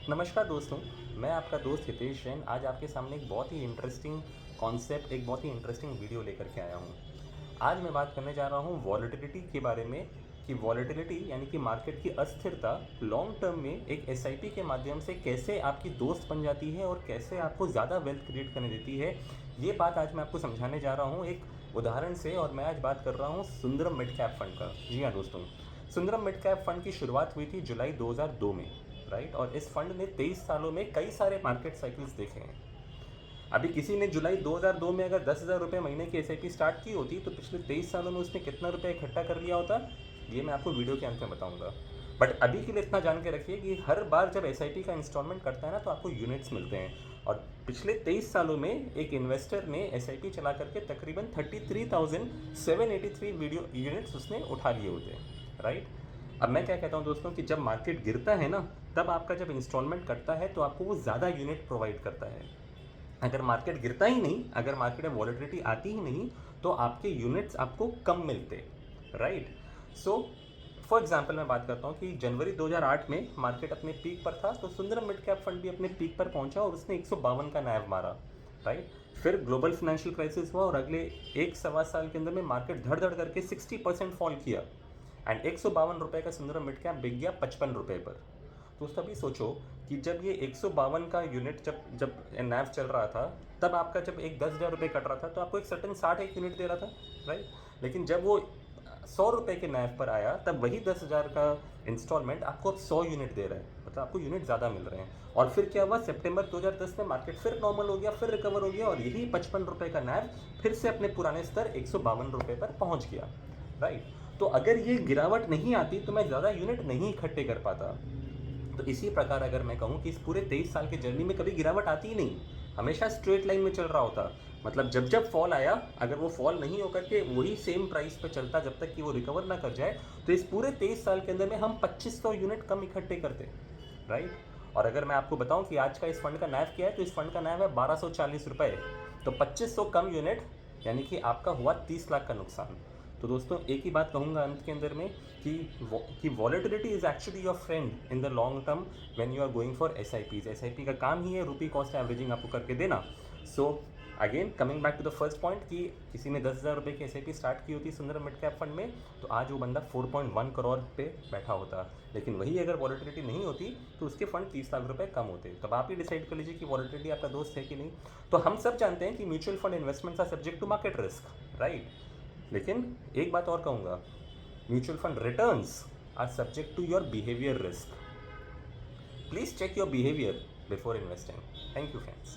नमस्कार दोस्तों, मैं आपका दोस्त हितेश जैन आज आपके सामने एक बहुत ही इंटरेस्टिंग कॉन्सेप्ट, एक बहुत ही इंटरेस्टिंग वीडियो लेकर के आया हूँ। आज मैं बात करने जा रहा हूँ वॉलेटिलिटी के बारे में कि वॉलेटिलिटी यानी कि मार्केट की अस्थिरता लॉन्ग टर्म में एक एसआईपी के माध्यम से कैसे आपकी दोस्त बन जाती है और कैसे आपको ज़्यादा वेल्थ क्रिएट करने देती है। ये बात आज मैं आपको समझाने जा रहा हूँ एक उदाहरण से। और मैं आज बात कर रहा हूँ सुंदरम मिड कैप फंड का। जी हाँ दोस्तों, सुंदरम मिड कैप फंड की शुरुआत हुई थी जुलाई 2002 में, राइट। और इस फंड ने 23 सालों में कई सारे मार्केट साइकिल्स देखे हैं। अभी किसी ने जुलाई 2002 में अगर 10,000 रुपये महीने की एसआईपी स्टार्ट की होती तो पिछले 23 सालों में उसने कितना रुपये इकट्ठा कर लिया होता, ये मैं आपको वीडियो के अंत में बताऊंगा। बट अभी के लिए इतना जान के रखिए कि हर बार जब एसआईपी का इंस्टॉलमेंट करता है ना तो आपको यूनिट्स मिलते हैं। और पिछले 23 सालों में एक इन्वेस्टर ने एसआईपी चला करके तकरीबन 33,783 वीडियो यूनिट्स उसने उठा लिए होते हैं, राइट। अब मैं क्या कहता हूँ दोस्तों कि जब मार्केट गिरता है ना, तब आपका जब इंस्टॉलमेंट करता है तो आपको वो ज़्यादा यूनिट प्रोवाइड करता है। अगर मार्केट गिरता ही नहीं, अगर मार्केट में वॉलेटिलिटी आती ही नहीं, तो आपके यूनिट्स आपको कम मिलते, राइट। सो फॉर एग्जांपल मैं बात करता हूँ कि जनवरी 2008 में मार्केट अपने पीक पर था, तो सुंदरम मिड कैप फंड भी अपने पीक पर पहुंचा और उसने 152 का नैव मारा, राइट। फिर ग्लोबल फाइनेंशियल क्राइसिस हुआ और अगले एक सवा साल के अंदर में मार्केट धड़ धड़ करके 60% फॉल किया एंड 152 रुपये का सुंदरम मिड कैप बिक गया 55 रुपये पर। तो तभी सोचो कि जब ये 152 का यूनिट जब जब नैव चल रहा था, तब आपका जब एक 10,000 रुपये कट रहा था तो आपको एक सर्टन 60 एक यूनिट दे रहा था, राइट। लेकिन जब वो 100 रुपये के नैव पर आया तब वही 10,000 का इंस्टॉलमेंट आपको अब 100 यूनिट दे रहा है, मतलब आपको यूनिट ज़्यादा मिल रहे हैं। और फिर क्या हुआ, सितंबर 2010 में मार्केट फिर नॉर्मल हो गया, फिर रिकवर हो गया और यही 55 रुपये का नैव फिर से अपने पुराने स्तर 152 रुपये पर पहुंच गया, राइट। तो अगर ये गिरावट नहीं आती तो मैं ज़्यादा यूनिट नहीं इकट्ठे कर पाता। तो इसी प्रकार अगर मैं कहूँ कि इस पूरे 23 साल के जर्नी में कभी गिरावट आती ही नहीं, हमेशा स्ट्रेट लाइन में चल रहा होता। मतलब जब जब फॉल आया, अगर वो फॉल नहीं होकर के वही सेम प्राइस पे चलता जब तक कि वो रिकवर ना कर जाए, तो इस पूरे 23 साल के अंदर में हम 2500 यूनिट कम इकट्ठे करते, राइट। और अगर मैं आपको बताऊं कि आज का इस फंड का नैव क्या है, तो इस फंड का नैव है 1240 रुपये। तो 2500 कम यूनिट यानी कि आपका हुआ 30 लाख का नुकसान। तो दोस्तों एक ही बात कहूँगा अंत के अंदर में कि volatility is actually your friend in the long term when you are going for SIPs. SIP का काम ही है रुपी कॉस्ट एवरेजिंग आपको करके देना। So again coming back to the first point कि किसी ने 10,000 रुपये की एसआईपी स्टार्ट की होती सुंदरम मिड कैप फंड में, तो आज वो बंदा 4.1 करोड़ पे बैठा होता। लेकिन वही अगर वॉलेटिलिटी नहीं होती तो उसके फंड 30 लाख रुपये कम होते। तब आप ही डिसाइड कर लीजिए कि वॉलेटिलिटी आपका दोस्त है कि नहीं। तो हम सब जानते हैं कि mutual fund investments are subject to market risk, right. लेकिन एक बात और कहूँगा, mutual fund returns are subject to your behaviour risk. Please check your behaviour before investing. Thank you friends.